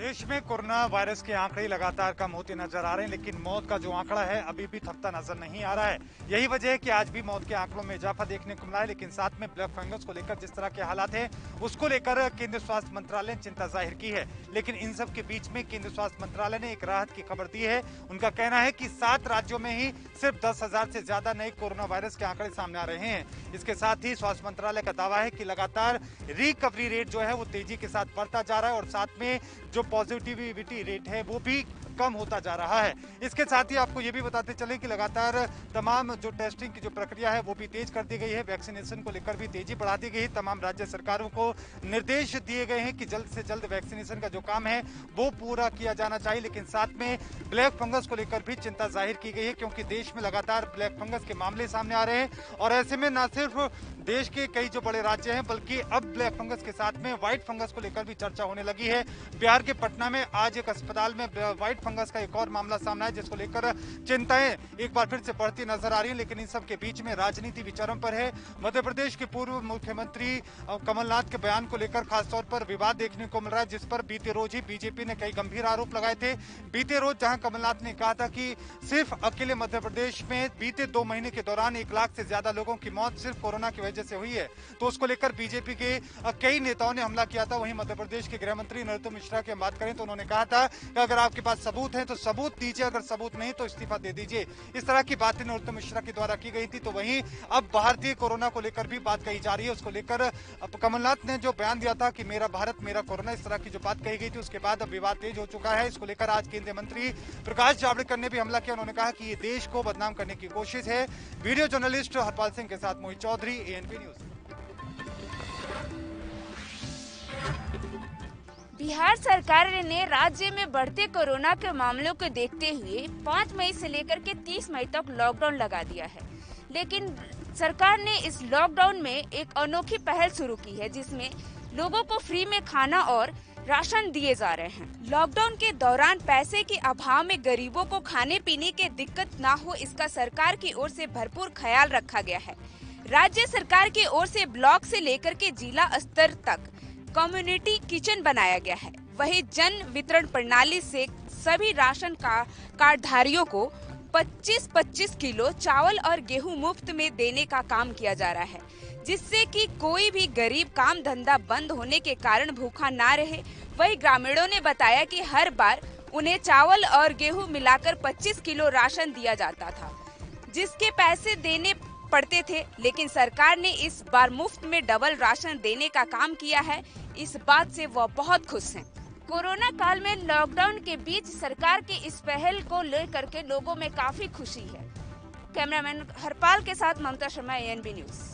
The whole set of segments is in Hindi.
देश में कोरोना वायरस के आंकड़े लगातार कम होते नजर आ रहे हैं, लेकिन मौत का जो आंकड़ा है अभी भी थमता नजर नहीं आ रहा है। यही वजह है कि आज भी मौत के आंकड़ों में इजाफा देखने को मिला है, लेकिन साथ में ब्लैक फंगस को लेकर जिस तरह के हालात हैं उसको लेकर केंद्रीय स्वास्थ्य मंत्रालय ने चिंता जाहिर की है। लेकिन इन सब के बीच में केंद्रीय स्वास्थ्य मंत्रालय ने एक राहत की खबर दी है। उनका कहना है कि 7 राज्यों में ही सिर्फ 10,000 से ज्यादा नए कोरोना वायरस के आंकड़े सामने आ रहे हैं। इसके साथ ही स्वास्थ्य मंत्रालय का दावा है कि लगातार रिकवरी रेट जो है वो तेजी के साथ बढ़ता जा रहा है और साथ में जो पॉजिटिविटी रेट है वो भी कम होता जा रहा है। इसके साथ ही आपको ये भी बताते चलें कि लगातार तमाम जो टेस्टिंग की जो प्रक्रिया है वो भी तेज कर दी गई है। वैक्सीनेशन को लेकर भी तेजी बढ़ा दी गई है। तमाम राज्य सरकारों को निर्देश दिए गए हैं कि जल्द से जल्द वैक्सीनेशन का जो काम है वो पूरा किया जाना चाहिए। लेकिन साथ में ब्लैक फंगस को लेकर भी चिंता जाहिर की गई है, क्योंकि देश में लगातार ब्लैक फंगस के मामले सामने आ रहे हैं और ऐसे में न सिर्फ देश के कई जो बड़े राज्य हैं बल्कि अब ब्लैक फंगस के साथ में व्हाइट फंगस को लेकर भी चर्चा होने लगी है। बिहार के पटना में आज एक अस्पताल में व्हाइट फंगस का एक और मामला सामने आया, जिसको लेकर चिंताएं एक बार फिर से बढ़ती नजर आ रही हैं। लेकिन इन सब के बीच में राजनीति भी चरम पर है। मध्य प्रदेश के पूर्व मुख्यमंत्री कमलनाथ के बयान को लेकर खासतौर पर विवाद देखने को मिल रहा है, जिस पर बीते रोज ही बीजेपी ने कई गंभीर आरोप लगाए थे। बीते रोज जहां कमलनाथ ने कहा था कि सिर्फ अकेले मध्य प्रदेश में बीते 2 महीने के दौरान 1 लाख से ज्यादा लोगों की मौत सिर्फ कोरोना की वजह से हुई है, तो उसको लेकर बीजेपी के कई नेताओं ने हमला किया था। वहीं मध्य प्रदेश के गृह मंत्री नरोत्तम मिश्रा की हम बात करें तो उन्होंने कहा था कि अगर आपके पास सबूत है तो सबूत दीजिए, अगर सबूत नहीं तो इस्तीफा दे दीजिए। इस तरह की बातें नरोत्तम मिश्रा के द्वारा की गई थी। तो वहीं अब भारतीय कोरोना को लेकर भी बात कही जा रही है। उसको लेकर कमलनाथ ने जो बयान दिया था कि मेरा भारत मेरा कोरोना, इस तरह की जो बात कही गई थी, उसके बाद अब विवाद तेज हो चुका है। इसको लेकर आज केंद्रीय मंत्री प्रकाश जावड़ेकर ने भी हमला किया। उन्होंने कहा कि ये देश को बदनाम करने की कोशिश है। वीडियो जर्नलिस्ट हरपाल सिंह के साथ मोहित चौधरी, एएनपी न्यूज। बिहार सरकार ने राज्य में बढ़ते कोरोना के मामलों को देखते हुए 5 मई से लेकर के 30 मई तक लॉकडाउन लगा दिया है। लेकिन सरकार ने इस लॉकडाउन में एक अनोखी पहल शुरू की है, जिसमें लोगों को फ्री में खाना और राशन दिए जा रहे हैं। लॉकडाउन के दौरान पैसे के अभाव में गरीबों को खाने पीने की दिक्कत ना हो, इसका सरकार की ओर से भरपूर ख्याल रखा गया है। राज्य सरकार की ओर से ब्लॉक से लेकर के जिला स्तर तक कम्युनिटी किचन बनाया गया है। वहीं जन वितरण प्रणाली से सभी राशन कार्डधारियों को 25-25 किलो चावल और गेहूं मुफ्त में देने का काम किया जा रहा है, जिससे कि कोई भी गरीब काम धंधा बंद होने के कारण भूखा ना रहे। वहीं ग्रामीणों ने बताया कि हर बार उन्हें चावल और गेहूं मिलाकर 25 किलो राशन दिया जाता था, जिसके पैसे देने पड़ते थे, लेकिन सरकार ने इस बार मुफ्त में डबल राशन देने का काम किया है। इस बात से वह बहुत खुश हैं। कोरोना काल में लॉकडाउन के बीच सरकार की इस पहल को लेकर के लोगों में काफी खुशी है। कैमरामैन हरपाल के साथ ममता शर्मा, एएनबी न्यूज।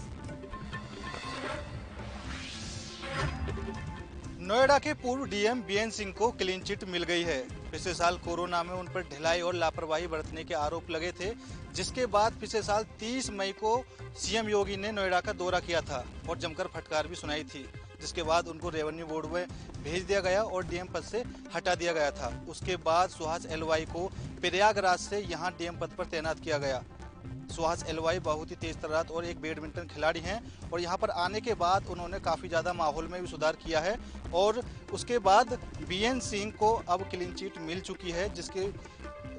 नोएडा के पूर्व डीएम बीएन सिंह को क्लीन चिट मिल गई है। पिछले साल कोरोना में उन पर ढिलाई और लापरवाही बरतने के आरोप लगे थे, जिसके बाद पिछले साल 30 मई को सीएम योगी ने नोएडा का दौरा किया था और जमकर फटकार भी सुनाई थी, जिसके बाद उनको रेवेन्यू बोर्ड में भेज दिया गया और डीएम पद से हटा दिया गया था। उसके बाद सुहास एलवाई को प्रयागराज से यहां डीएम पद पर तैनात किया गया। सुहास एलवाई बहुत ही तेज तर्रार और एक बैडमिंटन खिलाड़ी हैं और यहाँ पर आने के बाद उन्होंने काफ़ी ज़्यादा माहौल में भी सुधार किया है और उसके बाद बीएन सिंह को अब क्लीन चिट मिल चुकी है, जिसके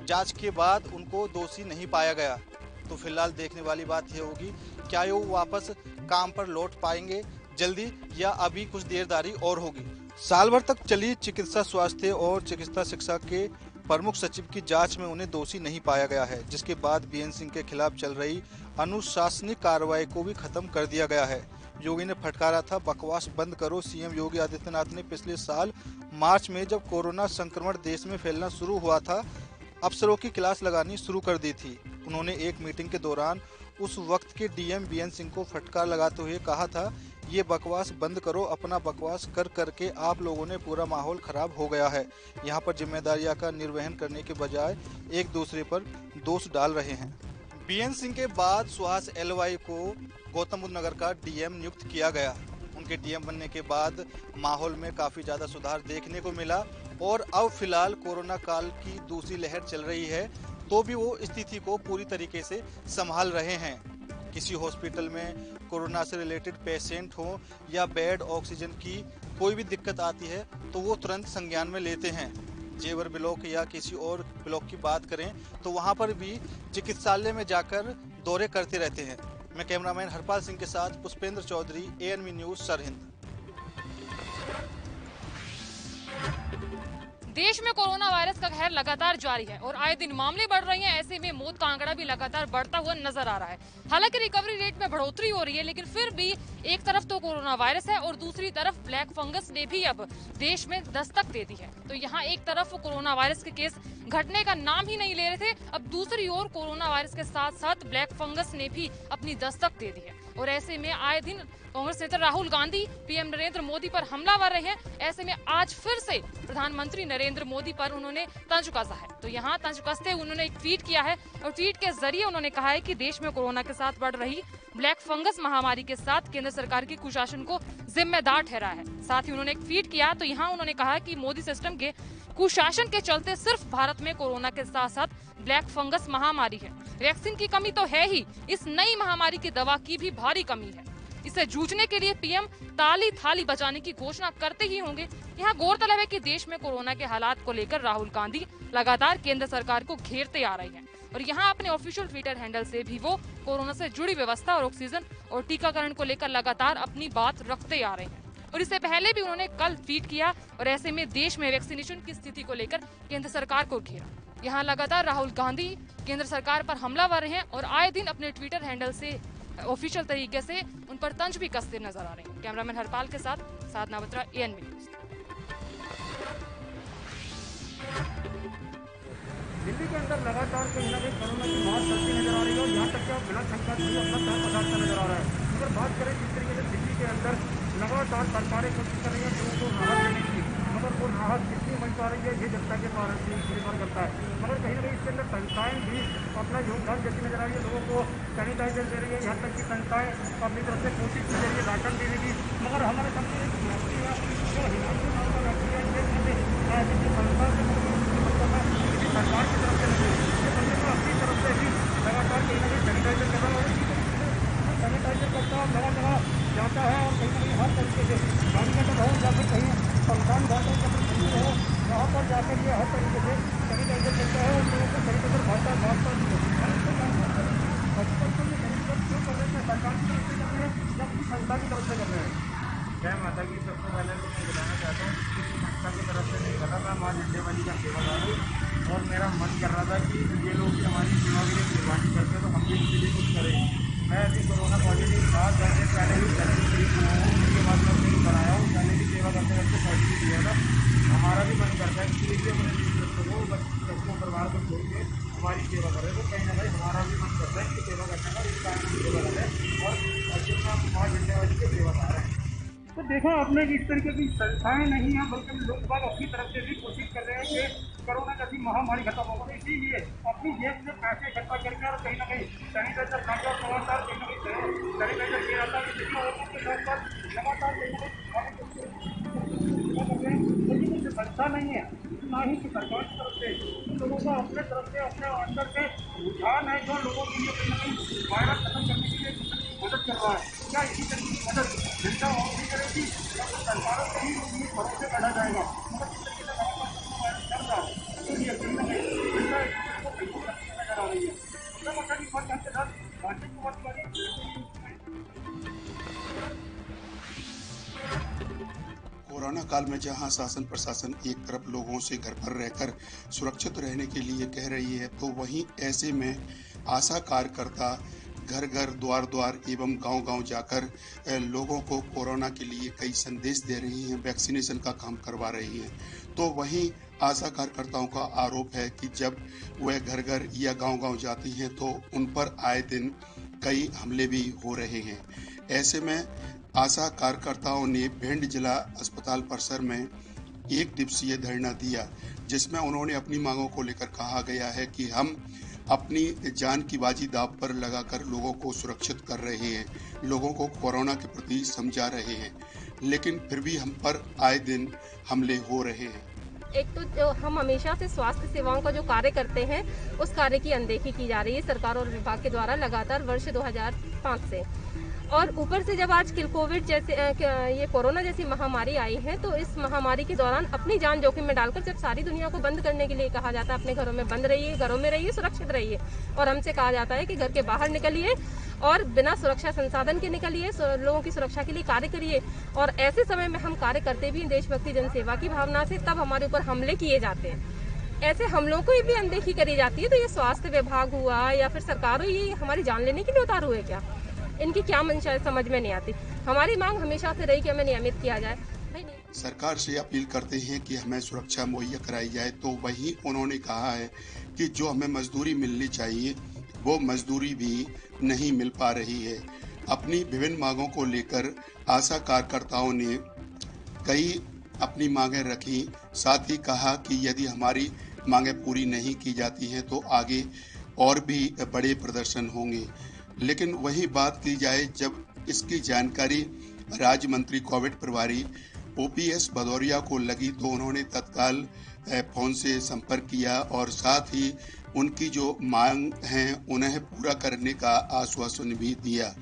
जांच के बाद उनको दोषी नहीं पाया गया। तो फिलहाल देखने वाली बात यह होगी क्या वो वापस काम पर लौट पाएंगे जल्दी या अभी कुछ देरदारी और होगी। साल भर तक चली चिकित्सा स्वास्थ्य और चिकित्सा शिक्षा के प्रमुख सचिव की जांच में उन्हें दोषी नहीं पाया गया है, जिसके बाद बीएन सिंह के खिलाफ चल रही अनुशासनिक कार्रवाई को भी खत्म कर दिया गया है। योगी ने फटकारा था बकवास बंद करो। सीएम योगी आदित्यनाथ ने पिछले साल मार्च में जब कोरोना संक्रमण देश में फैलना शुरू हुआ था, अफसरों की क्लास लगानी शुरू कर दी थी। उन्होंने एक मीटिंग के दौरान उस वक्त के डीएम बीएन सिंह को फटकार लगाते हुए कहा था, ये बकवास बंद करो, अपना बकवास कर करके आप लोगों ने पूरा माहौल खराब हो गया है। यहाँ पर जिम्मेदारियां का निर्वहन करने के बजाय एक दूसरे पर दोष डाल रहे हैं। बीएन सिंह के बाद सुहास एलवाई को गौतम बुद्ध नगर का डीएम नियुक्त किया गया। उनके डीएम बनने के बाद माहौल में काफी ज्यादा सुधार देखने को मिला और अब फिलहाल कोरोना काल की दूसरी लहर चल रही है, तो भी वो स्थिति को पूरी तरीके से संभाल रहे हैं। किसी हॉस्पिटल में कोरोना से रिलेटेड पेशेंट हो या बेड ऑक्सीजन की कोई भी दिक्कत आती है तो वो तुरंत संज्ञान में लेते हैं। जेवर ब्लॉक या किसी और ब्लॉक की बात करें तो वहाँ पर भी चिकित्सालय में जाकर दौरे करते रहते हैं। मैं कैमरामैन हरपाल सिंह के साथ पुष्पेंद्र चौधरी, ANV न्यूज़, सरहिंद। देश में कोरोना वायरस का कहर लगातार जारी है और आए दिन मामले बढ़ रहे हैं। ऐसे में मौत का आंकड़ा भी लगातार बढ़ता हुआ नजर आ रहा है। हालांकि रिकवरी रेट में बढ़ोतरी हो रही है, लेकिन फिर भी एक तरफ तो कोरोना वायरस है और दूसरी तरफ ब्लैक फंगस ने भी अब देश में दस्तक दे दी है। तो यहाँ एक तरफ कोरोना वायरस के केस घटने का नाम ही नहीं ले रहे थे, अब दूसरी ओर कोरोना वायरस के साथ साथ ब्लैक फंगस ने भी अपनी दस्तक दे दी है। और ऐसे में आए दिन कांग्रेस नेता राहुल गांधी PM नरेंद्र मोदी पर हमलावर रहे हैं। ऐसे में आज फिर से प्रधानमंत्री नरेंद्र मोदी पर उन्होंने तंज कसा है। तो यहाँ तंज कसते हुए उन्होंने एक ट्वीट किया है और ट्वीट के जरिए उन्होंने कहा है कि देश में कोरोना के साथ बढ़ रही ब्लैक फंगस महामारी के साथ केंद्र सरकार की कुशासन को जिम्मेदार ठहराया है। साथ ही उन्होंने एक ट्वीट किया तो यहाँ उन्होंने कहा कि मोदी सिस्टम के कुशासन के चलते सिर्फ भारत में कोरोना के साथ साथ ब्लैक फंगस महामारी है। वैक्सीन की कमी तो है ही, इस नई महामारी की दवा की भी भारी कमी है। इसे जूझने के लिए PM ताली थाली बचाने की घोषणा करते ही होंगे। यहाँ गौरतलब है कि देश में कोरोना के हालात को लेकर राहुल गांधी लगातार केंद्र सरकार को घेरते आ रहे हैं और यहाँ अपने ऑफिशियल ट्विटर हैंडल से भी वो कोरोना से जुड़ी व्यवस्था और ऑक्सीजन और टीकाकरण को लेकर लगातार अपनी बात रखते आ रहे हैं। और इससे पहले भी उन्होंने कल ट्वीट किया और ऐसे में देश में वैक्सीनेशन की स्थिति को लेकर केंद्र सरकार को घेरा। यहाँ लगातार राहुल गांधी केंद्र सरकार पर हमलावर हैं और आए दिन अपने ट्विटर हैंडल से ऑफिशियल तरीके से उन पर तंज भी कसते नजर आ रहे हैं। कैमरामैन हरपाल के साथ साधना बत्रा, ANV न्यूज़। दिल्ली के अंदर लगातार कहीं ना कहीं कोरोना की मार चलती नजर आ रही है और यहाँ तक कि बिना शंका के अपना दाम पधारता नजर आ रहा है। अगर बात करें जिस तरीके से दिल्ली के अंदर लगातार सरकारें कोशिश कर रही है लोगों को राहत देने की, मगर वो राहत कितनी मिल पा रही है ये जनता के कारण से निर्भर करता है। मगर कहीं ना कहीं इसके अंदर संस्थाएं भी अपना योगदान देती नजर आ रही है। लोगों को सैनिटाइजर दे रही है, यहाँ तक की संस्थाएं अपनी तरफ से कोशिश की जा रही है राशन देने की। मगर हमारे सामने एक व्यक्ति है जो हिमाचल नाम का व्यक्ति है, ये संस्था से सरकार की तरफ से नहीं, ये बंदे को अपनी तरफ से भी लगातार कहीं ना कहीं सैनिटाइजर कर रहा है। सैनिटाइजर करता है, जगह जगह जाता है और कहीं ना कहीं हर तरीके से गाड़ी का हो या फिर कहीं संस्थान घाटों का हो, वहाँ पर जाकर ये हर तरीके से सैनिटाइजर करता है और लोगों को सैनिटाइजर भागता सरकार की तरफ से कर रहे हैं या किसी संस्था की तरफ से कर रहे हैं। जय माता की। सबसे पहले तो मैं बताना चाहता हूँ किसी संस्था की तरफ से नहीं कर रहा, मैं माँ झंडे वाली का सेवादार हूँ और मेरा मन कर रहा था कि ये लोग भी हमारी सेवा के लिए कुर्बानी करते तो हम भी इसके लिए कुछ करें। मैं अभी कोरोना पॉजिटिव था, 10 दिन पहले ही उसके बाद मैं नहीं बनाया हूँ, पहले भी सेवा करते करते पॉजिटिव दिया था। हमारा भी मन करता है कि ये अपने बच्चों को बच्चों परिवार को छोड़ के हमारी सेवा करें, तो कहीं ना कहीं हमारा भी मन करता है कि सेवा करने का इस टाइम में सेवा करें और माँ झंडे वाली के सेवादार हैं। तो देखा आपने कि इस तरीके की संस्थाएं नहीं है, बल्कि लोग बाग अपनी तरफ से भी कोशिश कर रहे हैं कि कोरोना जैसी महामारी खत्म हो गई। इसीलिए अपनी जेब में पैसे इकट्ठा करके और कहीं ना कहीं सैनिटाइजर खाकर लगातार कहीं ना कहीं सैनिटाइजर किया जाता है, जिसकी औरतों के साथ साथ लगातार कहीं ना कहीं संस्था नहीं है ना ही कि सरकार की तरफ से लोगों का अपने तरफ से अपने अंदर से रुझान है जो लोगों के लिए कहीं ना कहीं वायरस खत्म करने के लिए मदद कर रहा है। क्या इसी तरीके की मदद जनता और भी करेगी या फिर सरकारों से ही भरोसे बढ़ा जाएगा? मगर जिस तरीके से वायरस चल रहा है इसलिए कहीं ना कहीं जनता इसको बिल्कुल नजर आ रही है। मैं मतलब इस बात के साथ बातचीत को कोरोना काल में जहां शासन प्रशासन एक तरफ लोगों से घर पर रहकर सुरक्षित रहने के लिए कह रही है, तो वहीं ऐसे में आशा कार्यकर्ता घर घर द्वार द्वार एवं गांव गांव जाकर लोगों को कोरोना के लिए कई संदेश दे रही हैं, वैक्सीनेशन का काम करवा रही हैं। तो वहीं आशा कार्यकर्ताओं का आरोप है कि जब वह घर घर या गांव गांव जाती हैं तो उन पर आए दिन कई हमले भी हो रहे हैं। ऐसे में आशा कार्यकर्ताओं ने भिंड जिला अस्पताल परिसर में एक दिवसीय धरना दिया, जिसमें उन्होंने अपनी मांगों को लेकर कहा गया है कि हम अपनी जान की बाजी दांव पर लगाकर लोगों को सुरक्षित कर रहे हैं, लोगों को कोरोना के प्रति समझा रहे हैं, लेकिन फिर भी हम पर आए दिन हमले हो रहे हैं। एक तो जो हम हमेशा से स्वास्थ्य सेवाओं का जो कार्य करते हैं उस कार्य की अनदेखी की जा रही है सरकार और विभाग के द्वारा लगातार वर्ष 2005 से। और ऊपर से जब आज कोविड जैसे ये कोरोना जैसी महामारी आई है, तो इस महामारी के दौरान अपनी जान जोखिम में डालकर जब सारी दुनिया को बंद करने के लिए कहा जाता है अपने घरों में बंद रहिए, घरों में रहिए, सुरक्षित रहिए, और हमसे कहा जाता है कि घर के बाहर निकलिए और बिना सुरक्षा संसाधन के निकलिए, लोगों की सुरक्षा के लिए कार्य करिए, और ऐसे समय में हम कार्य करते भी देशभक्ति जनसेवा की भावना से, तब हमारे ऊपर हमले किए जाते हैं। ऐसे हमलों को भी अनदेखी करी जाती है। तो ये स्वास्थ्य विभाग हुआ या फिर सरकार हो, ये हमारी जान लेने के लिए उतारू है क्या? इनकी क्या मंशा है समझ में नहीं आती। हमारी मांग हमेशा से रही कि हमें नियमित किया जाए। सरकार से अपील करते हैं कि हमें सुरक्षा मुहैया कराई जाए, तो वहीं उन्होंने कहा है कि जो हमें मजदूरी मिलनी चाहिए वो मजदूरी भी नहीं मिल पा रही है। अपनी विभिन्न मांगों को लेकर आशा कार्यकर्ताओं ने कई अपनी मांगें रखी, साथ ही कहा कि यदि हमारी मांगें पूरी नहीं की जाती हैं तो आगे और भी बड़े प्रदर्शन होंगे। लेकिन वही बात की जाए, जब इसकी जानकारी राज्य मंत्री कोविड प्रभारी ओपीएस भदौरिया को लगी तो उन्होंने तत्काल फोन से संपर्क किया और साथ ही उनकी जो मांग हैं उन्हें पूरा करने का आश्वासन भी दिया।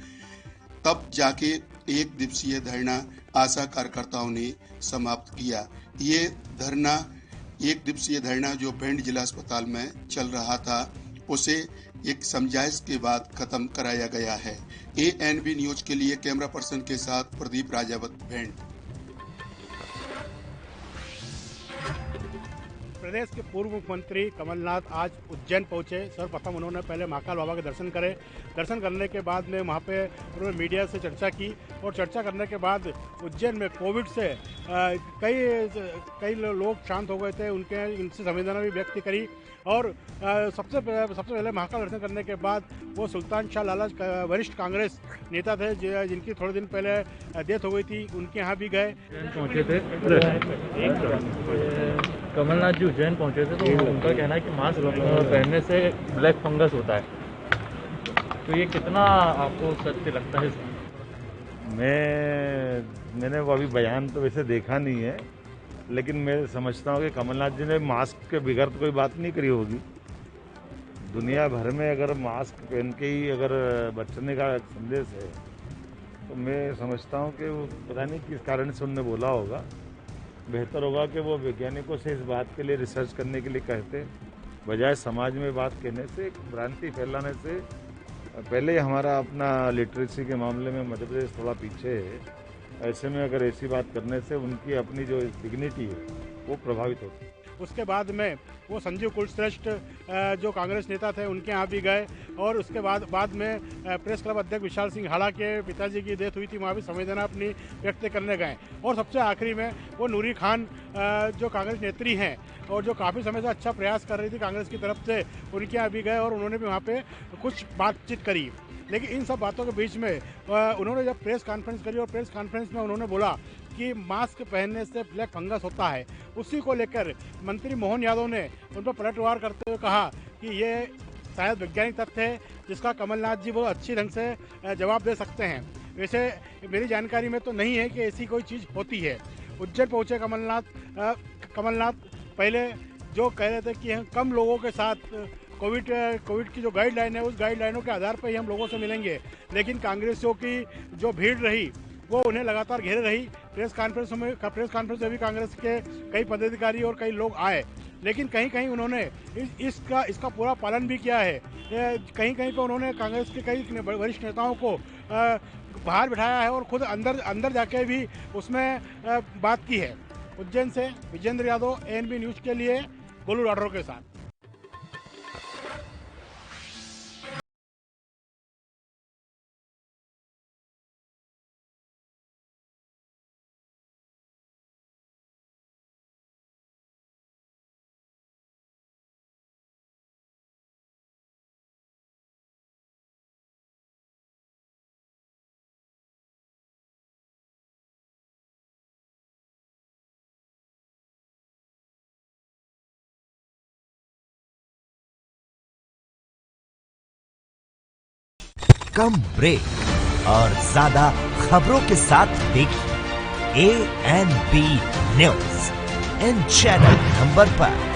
तब जाके एक दिवसीय धरना आशा कार्यकर्ताओं ने समाप्त किया। ये धरना, एक दिवसीय धरना जो भिंड जिला अस्पताल में चल रहा था, उसे एक समझाइश के बाद खत्म कराया गया है। ANB न्यूज के लिए कैमरा पर्सन के साथ प्रदीप राजावत, भिंड। प्रदेश के पूर्व मुख्यमंत्री कमलनाथ आज उज्जैन पहुंचे। सर्वप्रथम उन्होंने पहले महाकाल बाबा के दर्शन करे। दर्शन करने के बाद में वहां पे उन्होंने मीडिया से चर्चा की और चर्चा करने के बाद उज्जैन में कोविड से कई लोग शांत हो गए थे, उनसे संवेदना भी व्यक्त करी। और सबसे पहले महाकाल दर्शन करने के बाद वो सुल्तान शाह लाला वरिष्ठ कांग्रेस नेता थे जिनकी थोड़े दिन पहले डेथ हो गई थी, उनके यहाँ भी गए। पहुँचे थे कमलनाथ जी, उज्जैन पहुँचे थे, तो उनका कहना है कि मास्क पहनने से ब्लैक फंगस होता है, तो ये कितना आपको सत्य लगता है? मैंने वो अभी बयान तो वैसे देखा नहीं है, लेकिन मैं समझता हूँ कि कमलनाथ जी ने मास्क के बगैर तो कोई बात नहीं करी होगी। दुनिया भर में अगर मास्क पहन के ही अगर बचने का संदेश है, तो मैं समझता हूँ कि वो पता नहीं किस कारण से उन्होंने बोला होगा। बेहतर होगा कि वो वैज्ञानिकों से इस बात के लिए रिसर्च करने के लिए कहते, बजाय समाज में बात कहने से, भ्रांति फैलाने से। पहले ही हमारा अपना लिटरेसी के मामले में मध्य प्रदेश थोड़ा पीछे है। ऐसे में अगर ऐसी बात करने से उनकी अपनी जो डिग्निटी है वो प्रभावित होती है। उसके बाद में वो संजीव कुलश्रेष्ठ जो कांग्रेस नेता थे उनके यहाँ भी गए और उसके बाद में प्रेस क्लब अध्यक्ष विशाल सिंह हाड़ा के पिताजी की डेथ हुई थी, वहाँ भी संवेदना अपनी व्यक्त करने गए। और सबसे आखिरी में वो नूरी खान जो कांग्रेस नेत्री हैं और जो काफ़ी समय से अच्छा प्रयास कर रही थी कांग्रेस की तरफ से, उनके यहाँ भी गए और उन्होंने भी वहाँ पे कुछ बातचीत करी। लेकिन इन सब बातों के बीच में उन्होंने जब प्रेस कॉन्फ्रेंस करी और प्रेस कॉन्फ्रेंस में उन्होंने बोला कि मास्क पहनने से ब्लैक फंगस होता है, उसी को लेकर मंत्री मोहन यादव ने उन पर पलटवार करते हुए कहा कि ये शायद वैज्ञानिक तथ्य है जिसका कमलनाथ जी वो अच्छी ढंग से जवाब दे सकते हैं। वैसे मेरी जानकारी में तो नहीं है कि ऐसी कोई चीज़ होती है। उज्जैन पहुँचे कमलनाथ पहले जो कह रहे थे कि हम कम लोगों के साथ कोविड की जो गाइडलाइन है उस गाइडलाइनों के आधार पर ही हम लोगों से मिलेंगे, लेकिन कांग्रेसियों की जो भीड़ रही वो उन्हें लगातार घेरे रही। प्रेस कॉन्फ्रेंस में भी कांग्रेस के कई पदाधिकारी और कई लोग आए, लेकिन कहीं कहीं उन्होंने इसका पूरा पालन भी किया है। कहीं कहीं पर उन्होंने कांग्रेस के कई वरिष्ठ नेताओं को बाहर बिठाया है और खुद अंदर जाके भी उसमें बात की है। उज्जैन से विजेंद्र यादव, ANB न्यूज के लिए गोलू राठौर के साथ। कम ब्रेक और ज्यादा खबरों के साथ देखिए ANB न्यूज। इन चैनल नंबर पर।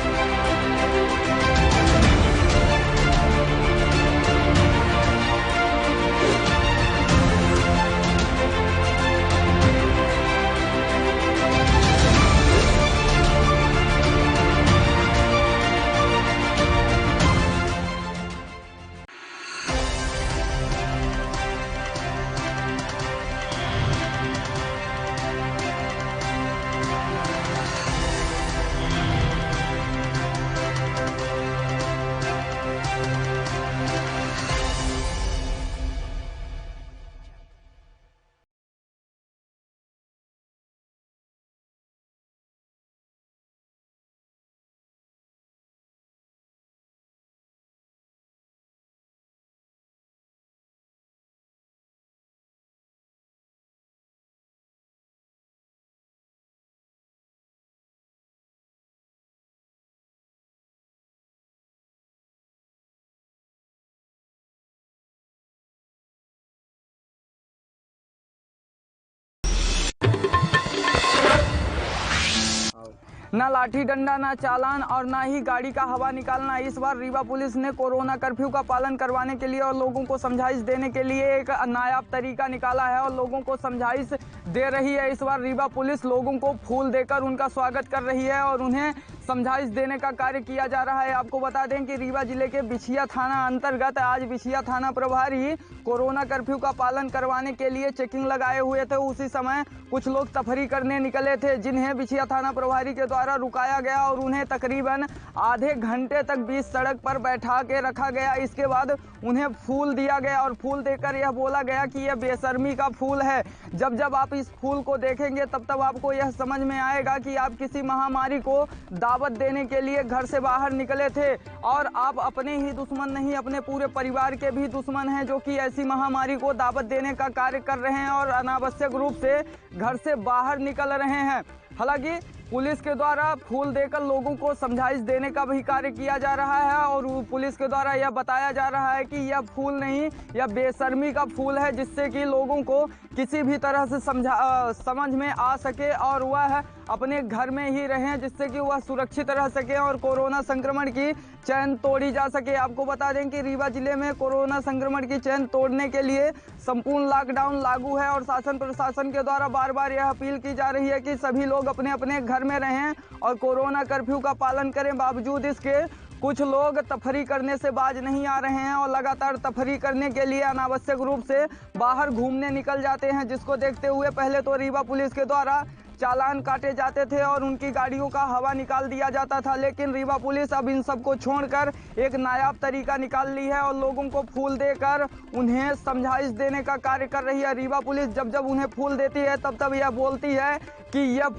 न लाठी डंडा, न चालान और न ही गाड़ी का हवा निकालना। इस बार रीवा पुलिस ने कोरोना कर्फ्यू का पालन करवाने के लिए और लोगों को समझाइश देने के लिए एक नायाब तरीका निकाला है और लोगों को समझाइश दे रही है। इस बार रीवा पुलिस लोगों को फूल देकर उनका स्वागत कर रही है और उन्हें समझाइश देने का कार्य किया जा रहा है। आपको बता दें कि रीवा जिले के बिछिया थाना अंतर्गत आज बिछिया थाना प्रभारी कोरोना कर्फ्यू का पालन करवाने के लिए चेकिंग लगाए हुए थे। उसी समय कुछ लोग तफरी करने निकले थे, जिन्हें बिछिया थाना प्रभारी के द्वारा रुकाया गया और उन्हें तकरीबन आधे घंटे तक बीच सड़क पर बैठा के रखा गया। इसके बाद उन्हें फूल दिया गया और फूल देकर यह बोला गया कि यह बेशर्मी का फूल है। जब जब आप इस फूल को देखेंगे तब तब आपको यह समझ में आएगा कि आप किसी महामारी को दावत देने के लिए घर से बाहर निकले थे और आप अपने ही दुश्मन नहीं, अपने पूरे परिवार के भी दुश्मन हैं, जो कि ऐसी महामारी को दावत देने का कार्य कर रहे हैं और अनावश्यक रूप से घर से बाहर निकल रहे हैं। हालांकि पुलिस के द्वारा फूल देकर लोगों को समझाइश देने का भी कार्य किया जा रहा है और पुलिस के द्वारा यह बताया जा रहा है कि यह फूल नहीं, यह बेशर्मी का फूल है, जिससे कि लोगों को किसी भी तरह से समझ में आ सके और वह अपने घर में ही रहें, जिससे कि वह सुरक्षित रह सके और कोरोना संक्रमण की चैन तोड़ी जा सके। आपको बता दें कि रीवा जिले में कोरोना संक्रमण की चैन तोड़ने के लिए संपूर्ण लॉकडाउन लागू है और शासन प्रशासन के द्वारा बार बार यह अपील की जा रही है कि सभी लोग अपने अपने घर में रहें और कोरोना कर्फ्यू का पालन करें। बावजूद इसके कुछ लोग तफरी करने से बाज नहीं आ रहे हैं और लगातार तफरी करने के लिए अनावश्यक रूप से बाहर घूमने निकल जाते हैं, जिसको देखते हुए पहले तो रीवा पुलिस के द्वारा चालान काटे जाते थे और उनकी गाड़ियों का हवा निकाल दिया जाता था, लेकिन रीवा पुलिस अब इन सबको छोड़कर एक नायाब तरीका निकाल ली है और लोगों को फूल देकर उन्हें समझाइश देने का कार्य कर रही है। रीवा पुलिस जब जब उन्हें फूल देती है तब तब यह बोलती है कि यह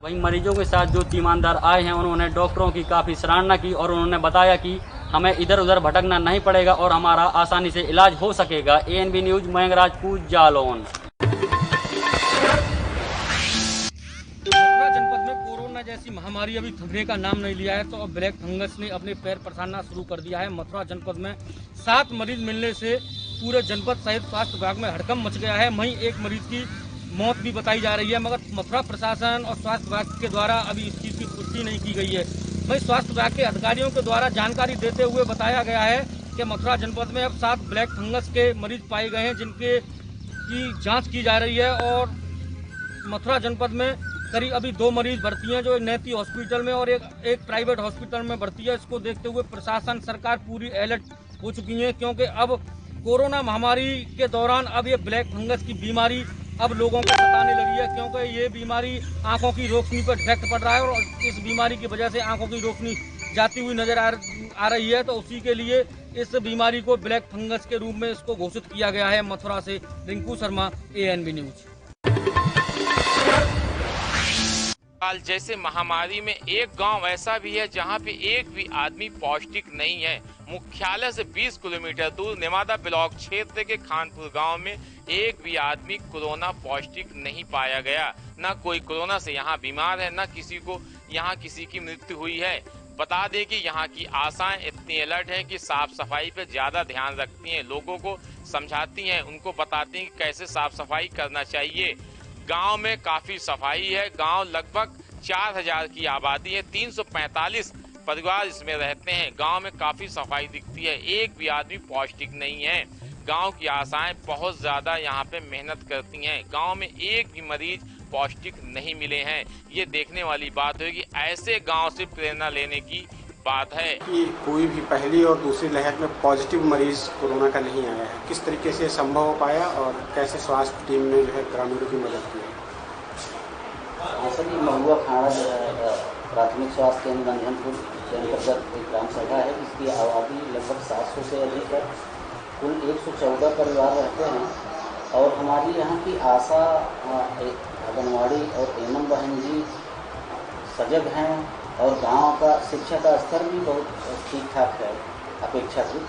वहीं मरीजों के साथ जो तीमानदार आए हैं उन्होंने डॉक्टरों की काफ़ी सराहना की और उन्होंने बताया कि हमें इधर उधर भटकना नहीं पड़ेगा और हमारा आसानी से इलाज हो सकेगा। ANB news Mayank Rajput Jalaun. जनपद में कोरोना जैसी महामारी अभी थमने का नाम नहीं लिया है, तो अब ब्लैक फंगस ने अपने पैर पसारना शुरू कर दिया है। मथुरा जनपद में 7 मरीज मिलने से पूरे जनपद सहित स्वास्थ्य विभाग में हड़कंप मच गया है। वहीं एक मरीज की मौत भी बताई जा रही है, मगर मथुरा प्रशासन और स्वास्थ्य विभाग के द्वारा अभी इस चीज़ की पुष्टि नहीं की गई है। वहीं स्वास्थ्य विभाग के अधिकारियों के द्वारा जानकारी देते हुए बताया गया है कि मथुरा जनपद में अब 7 ब्लैक फंगस के मरीज पाए गए हैं, जिनके की जांच की जा रही है। और मथुरा जनपद में करीब अभी 2 मरीज भर्ती हैं, जो नेती हॉस्पिटल में और एक प्राइवेट हॉस्पिटल में भर्ती है। इसको देखते हुए प्रशासन सरकार पूरी अलर्ट हो चुकी है, क्योंकि अब कोरोना महामारी के दौरान अब ये ब्लैक फंगस की बीमारी अब लोगों को सताने लगी है, क्योंकि ये बीमारी आंखों की रोशनी पर इफेक्ट पड़ रहा है और इस बीमारी की वजह से आंखों की रोशनी जाती हुई नजर आ रही है। तो उसी के लिए इस बीमारी को ब्लैक फंगस के रूप में इसको घोषित किया गया है। मथुरा से रिंकू शर्मा, ANB न्यूज। जैसे महामारी में एक गांव ऐसा भी है जहां पे एक भी आदमी पौष्टिक नहीं है। मुख्यालय से 20 किलोमीटर दूर नेवादा ब्लॉक क्षेत्र के खानपुर गांव में एक भी आदमी कोरोना पौष्टिक नहीं पाया गया। न कोई कोरोना से यहाँ बीमार है, न किसी को यहाँ किसी की मृत्यु हुई है। बता दें कि यहाँ की आशाएं इतनी अलर्ट हैं कि साफ सफाई पे ज्यादा ध्यान रखती हैं, लोगों को समझाती हैं, उनको बताती हैं कि कैसे साफ सफाई करना चाहिए। गांव में काफी सफाई है। गांव लगभग 4000 की आबादी है, 345 परिवार इसमें रहते हैं। गांव में काफी सफाई दिखती है, एक भी आदमी पौष्टिक नहीं है। गांव की आशाएं बहुत ज्यादा यहाँ पे मेहनत करती हैं। गांव में एक भी मरीज पौष्टिक नहीं मिले हैं। ये देखने वाली बात है कि ऐसे गांव से प्रेरणा लेने की बात है कि कोई भी पहली और दूसरी लहर में पॉजिटिव मरीज कोरोना का नहीं आया है। किस तरीके से संभव हो पाया और कैसे स्वास्थ्य टीम ने जो है ग्रामीणों की मदद की है? सर, ये महुआ खाड़ा जो है प्राथमिक स्वास्थ्य केंद्र रंजनपुर के अंतर्गत एक ग्राम सभा है, जिसकी आबादी लगभग 700 से अधिक है। कुल 114 परिवार रहते हैं और हमारी यहाँ की आशा, आंगनवाड़ी और एनएम बहन जी सजग हैं और गांव का शिक्षा का स्तर भी बहुत ठीक ठाक है अपेक्षाकृत।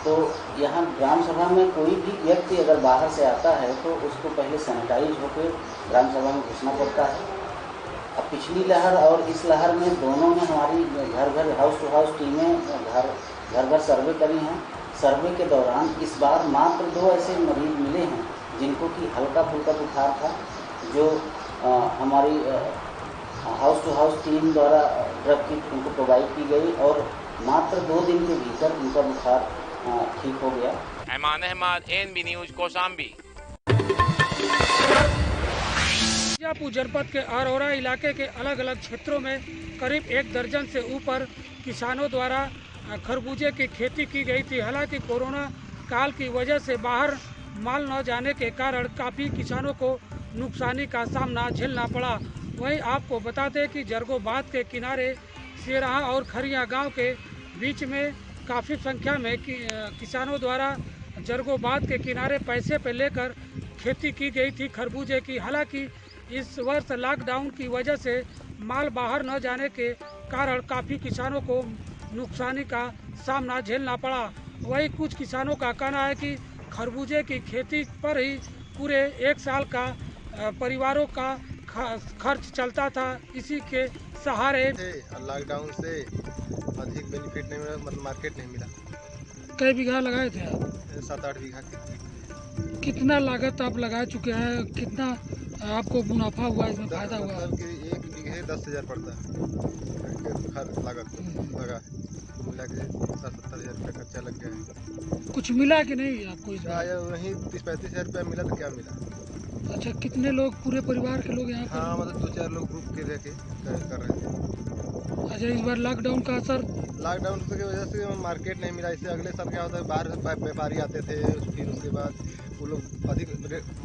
तो यहाँ ग्राम सभा में कोई भी व्यक्ति अगर बाहर से आता है तो उसको पहले सैनिटाइज होकर ग्राम सभा में घुसना पड़ता है। अब पिछली लहर और इस लहर में दोनों में हमारी घर घर हाउस टू हाउस टीमें घर घर सर्वे करी हैं। सर्वे के दौरान इस बार मात्र 2 ऐसे मरीज मिले हैं जिनको कि हल्का फुल्का बुखार था, जो हमारी हाउस टू हाउस टीम द्वारा ड्रग किट उनको प्रोवाइड की गई और मात्र 2 दिन के भीतर उनका बुखार ठीक हो गया। Aiman Ahmad, ANB news, Kaushambi. मिर्जापुर जनपद के अरोरा इलाके के अलग अलग क्षेत्रों में करीब 1 दर्जन से ऊपर किसानों द्वारा खरबूजे की खेती की गई थी। हालांकि कोरोना काल की वजह से बाहर माल न जाने के कारण काफ़ी किसानों को नुकसानी का सामना झेलना पड़ा। वहीं आपको बता दें कि जरगोबाद के किनारे सिराहा और खरिया गांव के बीच में काफ़ी संख्या में किसानों द्वारा जरगोबाद के किनारे पैसे पे लेकर खेती की गई थी खरबूजे की। हालांकि इस वर्ष लॉकडाउन की वजह से माल बाहर न जाने के कारण काफ़ी किसानों को नुकसानी का सामना झेलना पड़ा। वहीं कुछ किसानों का कहना है कि खरबूजे की खेती पर ही पूरे 1 साल का परिवारों का खर्च चलता था, इसी के सहारे। लॉकडाउन से अधिक बेनिफिट नहीं मिला, मतलब मार्केट नहीं मिला। कई बीघा लगाए थे आप? 7-8 बीघा। कितना लागत आप लगा चुके हैं, कितना आपको मुनाफा हुआ, इसमें फायदा हुआ? मतलब कि 1 बीघे 10,000 पड़ता है लागत लगा, मिला के 60-70 हज़ार रुपये खर्चा लग गया है। कुछ मिला कि नहीं आपको? वहीं 30-35 हज़ार रुपया मिला तो क्या मिला। अच्छा, कितने लोग, पूरे परिवार के लोग यहाँ पर? हाँ, मतलब 2-4 लोग ग्रुप के रह के कर रहे थे। अच्छा, इस बार लॉकडाउन का असर? लॉकडाउन की वजह से मार्केट नहीं मिला। इससे अगले साल क्या होता है, बाहर से व्यापारी आते थे, फिर उसके बाद वो लोग अधिक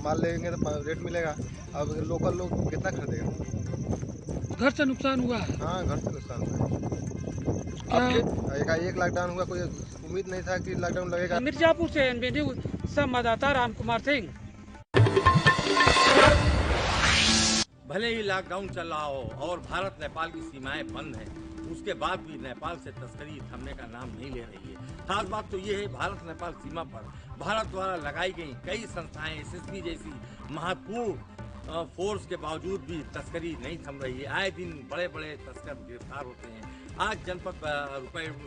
माल लेंगे तो रेट मिलेगा। अब लोकल लोग कितना खरीदेगा? घर से नुकसान हुआ है? हाँ, घर से नुकसान हुआ है। एक लॉकडाउन हुआ, कोई उम्मीद नहीं था कि लॉकडाउन लगेगा। मिर्जापुर से ANB न्यूज संवाददाता राम कुमार सिंह। भले ही लॉकडाउन चल रहा हो और भारत नेपाल की सीमाएं बंद हैं, उसके बाद भी नेपाल से तस्करी थमने का नाम नहीं ले रही है। खास बात तो ये है, भारत नेपाल सीमा पर भारत द्वारा लगाई गई कई संस्थाएं, SSB जैसी महत्वपूर्ण फोर्स के बावजूद भी तस्करी नहीं थम रही है। आए दिन बड़े बड़े तस्कर गिरफ्तार होते हैं। आज जनपद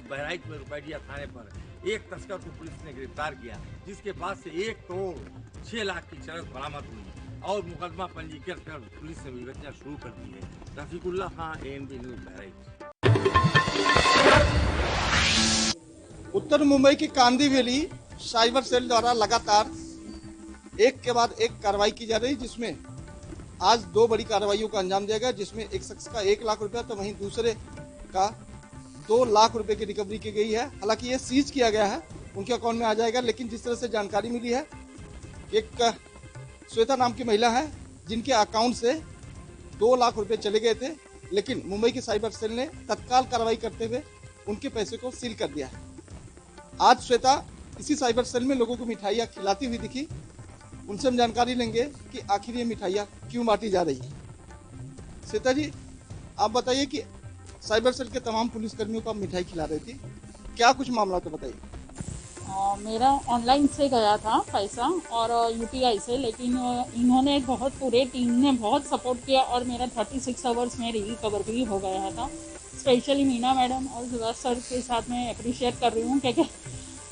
बहराइच में रुपैडिया थाने पर एक तस्कर को पुलिस ने गिरफ्तार किया, जिसके बाद से 1 करोड़ 6 लाख की चरस बरामद हुई और मुकदमा पंजीकृत कर पुलिस ने विवेचना शुरू कर दी है। रफीकुल्लाह खां, ANB न्यूज, बहराइच। उत्तर मुंबई की कांदिवली साइबर सेल द्वारा लगातार एक के बाद एक कार्रवाई की जा रही, जिसमें आज 2 बड़ी कार्रवाइयों का अंजाम दिया गया, जिसमें एक शख्स का 1 लाख रुपया तो वहीं दूसरे का 2 लाख रुपए की रिकवरी की गई है। हालांकि ये सीज किया गया है उनके अकाउंट में आ जाएगा। लेकिन जिस तरह से जानकारी मिली है, एक श्वेता नाम की महिला है जिनके अकाउंट से 2 लाख रुपए चले गए थे, लेकिन मुंबई की साइबर सेल ने तत्काल कार्रवाई करते हुए उनके पैसे को सील कर दिया है। आज श्वेता इसी साइबर सेल में लोगों को मिठाइयाँ खिलाती हुई दिखी। उनसे हम जानकारी लेंगे कि आखिर ये मिठाइयाँ क्यों बांटी जा रही है। श्वेता जी, आप बताइए कि साइबर सेल के तमाम पुलिसकर्मियों को आप मिठाई खिला रही थी, क्या कुछ मामला तो बताइए। मेरा ऑनलाइन से गया था पैसा और यूपीआई से, लेकिन इन्होंने बहुत, पूरे टीम ने बहुत सपोर्ट किया और मेरा 36 आवर्स में रिकवर भी हो गया था। स्पेशली मीना मैडम और सुभाष सर के साथ मैं अप्रिशिएट कर रही हूँ क्योंकि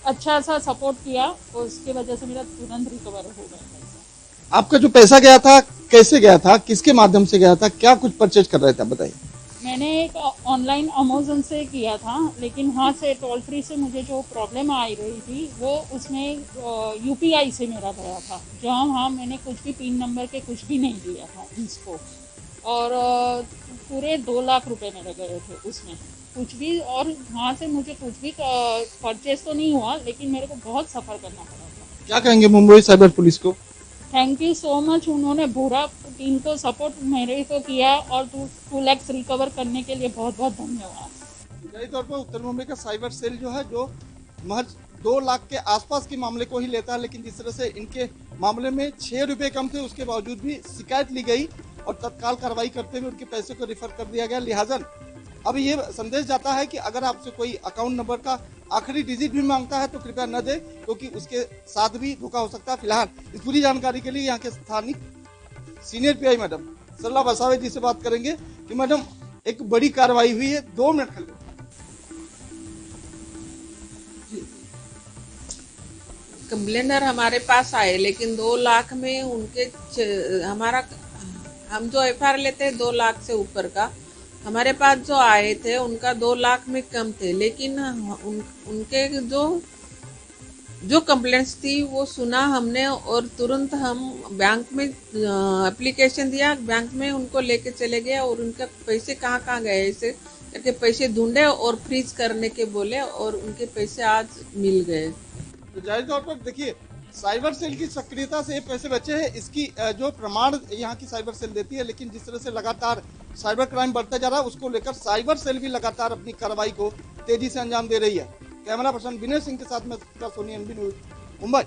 अच्छा सा सपोर्ट किया और उसकी वजह से मेरा तुरंत रिकवर हो गया पैसा। आपका जो पैसा गया था कैसे गया था, किसके माध्यम से गया था, क्या कुछ परचेज कर रहे थे, बताइए। मैंने एक ऑनलाइन अमेज़न से किया था, लेकिन वहाँ से टोल फ्री से मुझे जो प्रॉब्लम आ रही थी वो उसमें यूपीआई से मेरा गया था, जहाँ वहाँ मैंने कुछ भी पिन नंबर के कुछ भी नहीं दिया था जिसको, और पूरे 2 लाख रुपए मेरे गए थे उसमें कुछ भी। और वहाँ से मुझे कुछ भी परचेज तो नहीं हुआ, लेकिन मेरे को बहुत सफ़र करना पड़ा था। क्या कहेंगे मुंबई साइबर पुलिस को? थैंक यू सो मच, उन्होंने पूरा टीम को सपोर्ट मेरे को किया और 2 लाख रिकवर करने के लिए बहुत बहुत धन्यवाद। जाहिर तौर पर उत्तर मुंबई का साइबर सेल जो है, जो महज 2 लाख के आसपास के मामले को ही लेता है, लेकिन जिस तरह से इनके मामले में 6 रुपये कम थे, उसके बावजूद भी शिकायत ली गई और तत्काल कार्रवाई करते हुए उनके पैसे को रिफर कर दिया गया। लिहाजा अब ये संदेश जाता है कि अगर आपसे कोई अकाउंट नंबर का आखिरी डिजिट भी मांगता है तो कृपया न दे, क्योंकि उसके साथ भी धोखा हो सकता है। फिलहाल इस पूरी जानकारी के लिए यहाँ के स्थानिक सीनियर पीआई मैडम सरला बसावे जी से बात करेंगे कि मैडम, एक बड़ी कार्रवाई हुई है, 2 मिनट खड़े। कंप्लेनर हमारे पास आए, लेकिन 2 लाख में उनके हम जो एफआईआर लेते हैं 2 लाख से ऊपर का, हमारे पास जो आए थे उनका 2 लाख में कम थे, लेकिन उनके जो कंप्लेंट्स थी वो सुना हमने और तुरंत हम बैंक में एप्लीकेशन दिया, बैंक में उनको लेके चले गए और उनके पैसे कहाँ गए ऐसे करके पैसे ढूंढे और फ्रीज करने के बोले और उनके पैसे आज मिल गए। तो जाहिर तौर पर देखिए, साइबर सेल की सक्रियता से पैसे बचे हैं, इसकी जो प्रमाण यहाँ की साइबर सेल देती है। लेकिन जिस तरह से लगातार साइबर क्राइम बढ़ता जा रहा है, उसको लेकर साइबर सेल भी लगातार अपनी कार्रवाई को तेजी से अंजाम दे रही है। कैमरा पर्सन विनय सिंह के साथ में सोनी, एनबी न्यूज, मुंबई।